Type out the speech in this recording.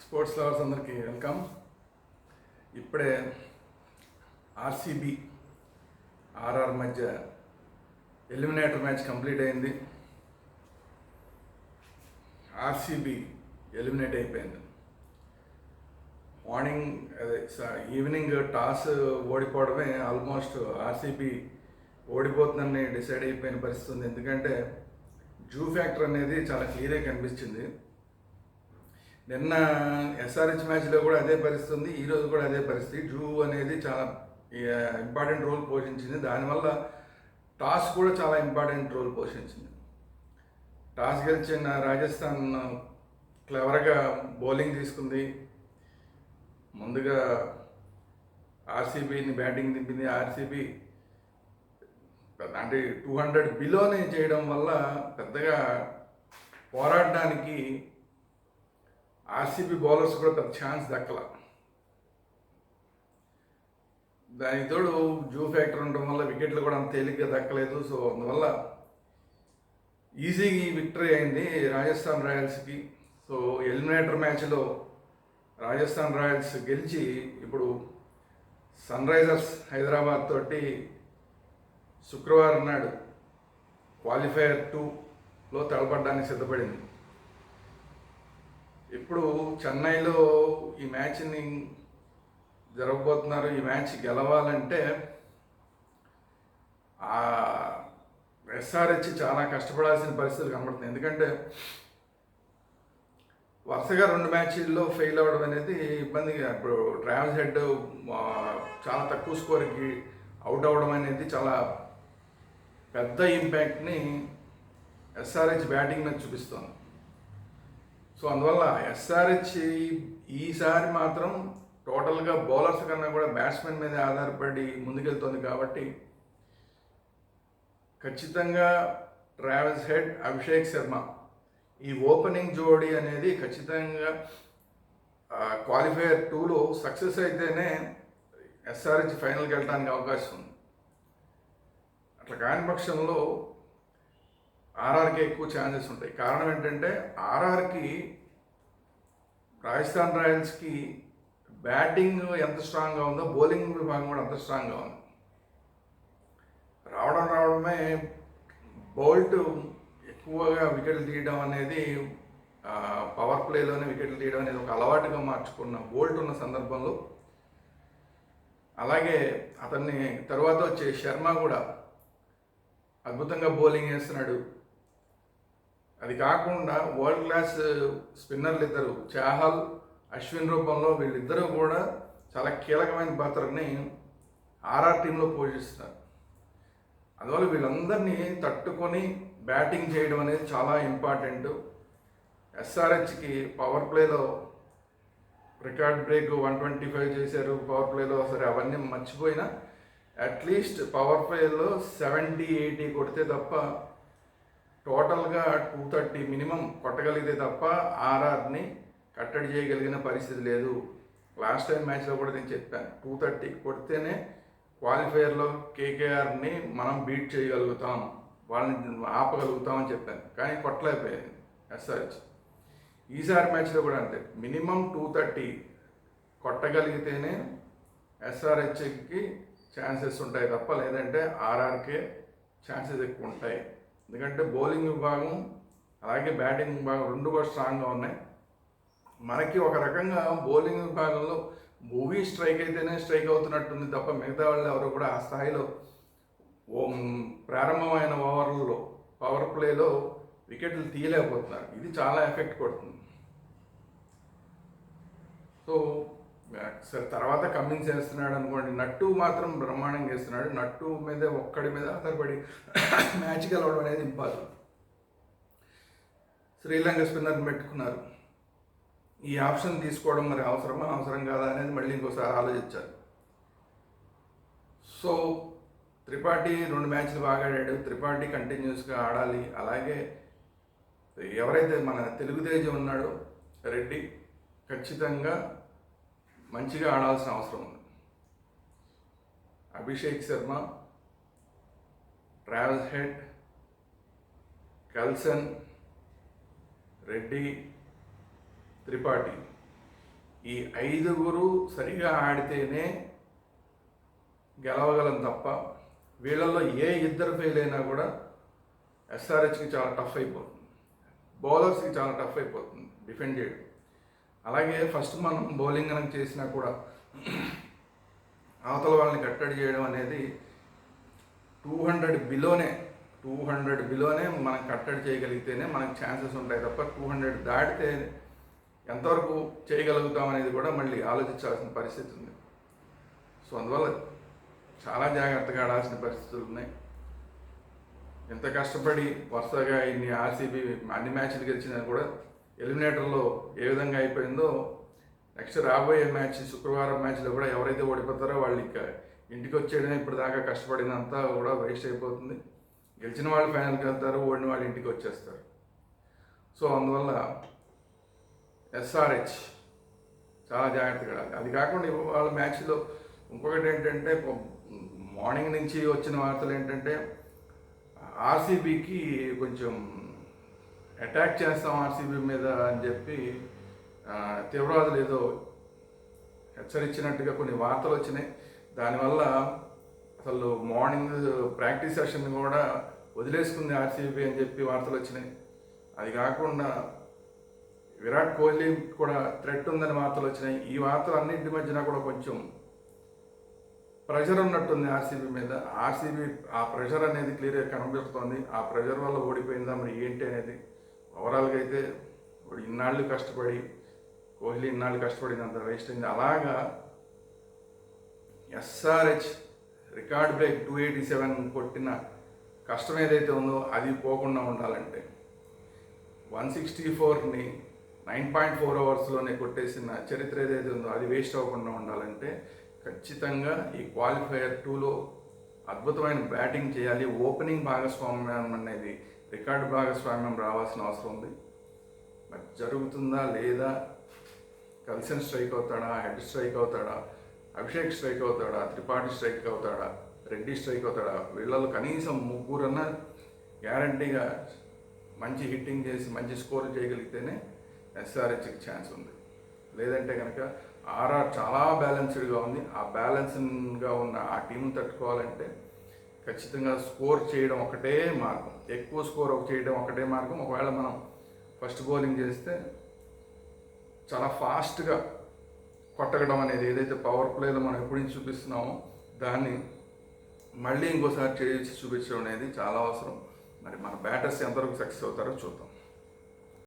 Sports lovers అందరికీ welcome. ఇప్పుడే RCB RR మధ్య ఎలిమినేటర్ మ్యాచ్ కంప్లీట్ అయింది. ఆర్సీబీ ఎలిమినేట్ అయిపోయింది. మార్నింగ్ ఈవినింగ్ టాస్ ఓడిపోవడమే ఆల్మోస్ట్ ఆర్సీబీ ఓడిపోతుందని డిసైడ్ అయిపోయిన పరిస్థితి ఉంది. ఎందుకంటే జూ ఫ్యాక్టర్ అనేది చాలా క్లియర్గా కనిపించింది. నిన్న ఎస్ఆర్హెచ్ మ్యాచ్లో కూడా అదే పరిస్థితి ఉంది, ఈరోజు కూడా అదే పరిస్థితి. జూ అనేది చాలా ఇంపార్టెంట్ రోల్ పోషించింది. దానివల్ల టాస్ కూడా చాలా ఇంపార్టెంట్ రోల్ పోషించింది. టాస్ గెలిచిన రాజస్థాన్ క్లెవర్గా బౌలింగ్ తీసుకుంది. ముందుగా ఆర్సీబీని బ్యాటింగ్ దింపింది. ఆర్సీబీ అంటే 200 బిలోనే చేయడం వల్ల పెద్దగా పోరాడడానికి ఆర్సీబీ బౌలర్స్ కూడా పెద్ద ఛాన్స్ దక్కల. దానికి తోడు జూ ఫ్యాక్టర్ ఉండడం వల్ల వికెట్లు కూడా అంత తేలిగ్గా దక్కలేదు. సో అందువల్ల ఈజీగా విక్టరీ అయింది రాజస్థాన్ రాయల్స్కి. సో ఎలిమినేటర్ మ్యాచ్లో రాజస్థాన్ రాయల్స్ గెలిచి ఇప్పుడు సన్ రైజర్స్ హైదరాబాద్ తోటి శుక్రవారం నాడు క్వాలిఫైయర్ 2లో తలపడడానికి సిద్ధపడింది. ఇప్పుడు చెన్నైలో ఈ మ్యాచ్ని జరగబోతున్నారు. ఈ మ్యాచ్ గెలవాలంటే ఎస్ఆర్హెచ్ చాలా కష్టపడాల్సిన పరిస్థితులు కనబడుతుంది. ఎందుకంటే వరుసగా 2 మ్యాచ్ల్లో ఫెయిల్ అవ్వడం అనేది ఇబ్బందిగా. ఇప్పుడు ట్రావెల్స్ హెడ్ చాలా తక్కువ స్కోర్కి అవుట్ అవ్వడం అనేది చాలా పెద్ద ఇంపాక్ట్ని ఎస్ఆర్హెచ్ బ్యాటింగ్ మీద చూపిస్తుంది. సో అందువల్ల ఎస్ఆర్హెచ్ ఈసారి మాత్రం టోటల్గా బౌలర్స్ కన్నా కూడా బ్యాట్స్మెన్ మీద ఆధారపడి ముందుకెళ్తుంది. కాబట్టి ఖచ్చితంగా ట్రావెల్స్ హెడ్, అభిషేక్ శర్మ ఈ ఓపెనింగ్ జోడీ అనేది ఖచ్చితంగా క్వాలిఫైయర్ 2లో సక్సెస్ అయితేనే ఎస్ఆర్హెచ్ ఫైనల్కి వెళ్ళడానికి అవకాశం ఉంది. అట్లా కాని పక్షంలో ఆర్ఆర్కి ఎక్కువ ఛాన్సెస్ ఉంటాయి. కారణం ఏంటంటే ఆర్ఆర్కి రాజస్థాన్ రాయల్స్కి బ్యాటింగ్ ఎంత స్ట్రాంగ్గా ఉందో బౌలింగ్ విభాగం కూడా అంత స్ట్రాంగ్గా ఉంది. రావడమే బౌల్ట్ ఎక్కువగా వికెట్లు తీయడం అనేది పవర్ ప్లేలోనే వికెట్లు తీయడం అనేది ఒక అలవాటుగా మార్చుకున్న బోల్ట్ ఉన్న సందర్భంలో, అలాగే అతన్ని తర్వాత వచ్చే శర్మ కూడా అద్భుతంగా బౌలింగ్ వేస్తున్నాడు. అది కాకుండా వరల్డ్ క్లాస్ స్పిన్నర్లు ఇద్దరు చాహల్, అశ్విన్ రూపంలో వీళ్ళిద్దరూ కూడా చాలా కీలకమైన పాత్రని ఆర్ఆర్ టీంలో పోషిస్తున్నారు. అందువల్ల వీళ్ళందరినీ తట్టుకొని బ్యాటింగ్ చేయడం అనేది చాలా ఇంపార్టెంట్. ఎస్ఆర్హెచ్కి పవర్ ప్లేలో రికార్డ్ బ్రేక్ 125 చేశారు పవర్ ప్లేలో. సరే అవన్నీ మర్చిపోయినా అట్లీస్ట్ పవర్ ప్లేలో 70-80 కొడితే తప్ప, టోటల్గా 230 మినిమం కొట్టగలిగితే తప్ప ఆర్ఆర్ని కట్టడి చేయగలిగిన పరిస్థితి లేదు. లాస్ట్ టైం మ్యాచ్లో కూడా నేను చెప్పాను, 230 కొడితేనే క్వాలిఫైయర్లో కేకేఆర్ని మనం బీట్ చేయగలుగుతాం, వాళ్ళని ఆపగలుగుతామని చెప్పాను. కానీ కొట్టలేకపోయింది ఎస్ఆర్హెచ్. ఈసారి మ్యాచ్లో కూడా అంతే, మినిమం 230 కొట్టగలిగితేనే ఎస్ఆర్హెచ్కి ఛాన్సెస్ ఉంటాయి తప్ప లేదంటే ఆర్ఆర్కే ఛాన్సెస్ ఎక్కువ ఉంటాయి. ఎందుకంటే బౌలింగ్ విభాగం అలాగే బ్యాటింగ్ విభాగం రెండు కూడా స్ట్రాంగ్గా ఉన్నాయి. మనకి ఒక రకంగా బౌలింగ్ విభాగంలో మూవీ స్ట్రైక్ అయితేనే స్ట్రైక్ అవుతున్నట్టుంది తప్ప మిగతా వాళ్ళు ఎవరు కూడా ఆ స్థాయిలో ప్రారంభమైన ఓవర్లలో పవర్ ప్లేలో వికెట్లు తీయలేకపోతున్నారు. ఇది చాలా ఎఫెక్ట్ కొడుతుంది. సో సరే, తర్వాత కమిన్స్ వేస్తున్నాడు అనుకోండి, నట్టు మాత్రం బ్రహ్మాండంగా వేస్తున్నాడు. నట్టు మీద ఒక్కడి మీద ఆధారపడి మ్యాచ్ గెలవడం అనేది ఇంపాసిబుల్. శ్రీలంక స్పిన్నర్ని పెట్టుకున్నారు. ఈ ఆప్షన్ తీసుకోవడం మరి అవసరం కాదా అనేది మళ్ళీ ఇంకోసారి ఆలోచించారు. సో త్రిపాఠి 2 మ్యాచ్లు బాగా ఆడాడు. త్రిపాఠి కంటిన్యూస్గా ఆడాలి. అలాగే ఎవరైతే మన తెలుగుదేశం ఉన్నాడో రెడ్డి ఖచ్చితంగా మంచిగా ఆడాల్సిన అవసరం ఉంది. అభిషేక్ శర్మ, ట్రావెల్స్ హెడ్, కల్సన్, రెడ్డి, త్రిపాఠి ఈ 5గురు సరిగా ఆడితేనే గెలవగలం తప్ప వీళ్ళల్లో ఏ ఇద్దరు ఫెయిల్ అయినా కూడా ఎస్ఆర్హెచ్కి చాలా టఫ్ అయిపోతుంది, బౌలర్స్కి చాలా టఫ్ అయిపోతుంది డిఫెండ్ చేయడం. అలాగే ఫస్ట్ మనం బౌలింగ్ కనుక చేసినా కూడా అవతల వాళ్ళని కట్టడి చేయడం అనేది 200 బిలోనే మనం కట్టడి చేయగలిగితేనే మనకు ఛాన్సెస్ ఉంటాయి తప్ప 200 దాటితే ఎంతవరకు చేయగలుగుతాం అనేది కూడా మళ్ళీ ఆలోచించాల్సిన పరిస్థితి ఉంది. సో అందువల్ల చాలా జాగ్రత్తగా ఆడాల్సిన పరిస్థితులు ఉన్నాయి. ఎంత కష్టపడి వరుసగా ఇన్ని ఆర్సీబీ అన్ని మ్యాచ్లు గెలిచినా కూడా ఎలిమినేటర్లో ఏ విధంగా అయిపోయిందో నెక్స్ట్ రాబోయే మ్యాచ్ శుక్రవారం మ్యాచ్లో కూడా ఎవరైతే ఓడిపోతారో వాళ్ళు ఇంకా ఇంటికి వచ్చేయడం ఇప్పుడు దాకా కష్టపడినంతా కూడా వేస్ట్ అయిపోతుంది. గెలిచిన వాళ్ళు ఫైనల్కి వెళ్తారు, ఓడిన వాళ్ళు ఇంటికి వచ్చేస్తారు. సో అందువల్ల ఎస్ఆర్హెచ్ చాలా జాగ్రత్తగా ఆడాలి. అది కాకుండా వాళ్ళ మ్యాచ్లో ఇంకొకటి ఏంటంటే మార్నింగ్ నుంచి వచ్చిన వార్తలు ఏంటంటే ఆర్సీబీకి కొంచెం అటాక్ చేస్తాం ఆర్సీబీ మీద అని చెప్పి తీవ్రవాదులు ఏదో హెచ్చరించినట్టుగా కొన్ని వార్తలు వచ్చినాయి. దానివల్ల అసలు మార్నింగ్ ప్రాక్టీస్ సెషన్ కూడా వదిలేసుకుంది ఆర్సీబీ అని చెప్పి వార్తలు వచ్చినాయి. అది కాకుండా విరాట్ కోహ్లీ కూడా థ్రెట్ ఉందని వార్తలు వచ్చినాయి. ఈ వార్తలు అన్నింటి మధ్యన కూడా కొంచెం ప్రెషర్ ఉన్నట్టుంది ఆర్సీబీ మీద. ఆర్సీబీ ఆ ప్రెషర్ అనేది క్లియర్గా కనబడుతోంది. ఆ ప్రెషర్ వల్ల ఓడిపోయిందా మరి ఏంటి అనేది ఓవరాల్గా అయితే ఇన్నాళ్ళు కష్టపడి కోహ్లీ ఇన్నాళ్ళు కష్టపడినంత వేస్ట్ అయింది. అలాగా ఎస్ఆర్హెచ్ రికార్డ్ బ్రేక్ 287 కొట్టిన కష్టం ఏదైతే ఉందో అది పోకుండా ఉండాలంటే 164ని 9.4 అవర్స్లోనే కొట్టేసిన చరిత్ర ఏదైతే ఉందో అది వేస్ట్ అవ్వకుండా ఉండాలంటే ఖచ్చితంగా ఈ క్వాలిఫైయర్ 2లో అద్భుతమైన బ్యాటింగ్ చేయాలి. ఓపెనింగ్ భాగస్వామ్యం అనేది రికార్డు భాగస్వామ్యం రావాల్సిన అవసరం ఉంది. మరి జరుగుతుందా లేదా? కల్సన్ స్ట్రైక్ అవుతాడా, హెడ్ స్ట్రైక్ అవుతాడా, అభిషేక్ స్ట్రైక్ అవుతాడా, త్రిపాఠి స్ట్రైక్ అవుతాడా, రెడ్డి స్ట్రైక్ అవుతాడా? వీళ్ళలో కనీసం ముగ్గురన్నా గ్యారంటీగా మంచి హిట్టింగ్ చేసి మంచి స్కోర్ చేయగలిగితేనే ఎస్ఆర్హెచ్కి ఛాన్స్ ఉంది. లేదంటే కనుక ఆర్ఆర్ చాలా బ్యాలెన్స్డ్గా ఉంది. ఆ బ్యాలెన్స్గా ఉన్న ఆ టీంని తట్టుకోవాలంటే ఖచ్చితంగా స్కోర్ చేయడం ఒకటే మార్గం, ఎక్కువ స్కోర్ చేయడం ఒకటే మార్గం. ఒకవేళ మనం ఫస్ట్ బౌలింగ్ చేస్తే చాలా ఫాస్ట్గా కొట్టడం అనేది ఏదైతే పవర్ ప్లేలో మనం ఎప్పటి నుంచి చూపిస్తున్నామో దాన్ని మళ్ళీ ఇంకోసారి చేసి చూపించడం అనేది చాలా అవసరం. మరి మన బ్యాటర్స్ ఎంతవరకు సక్సెస్ అవుతారో చూద్దాం.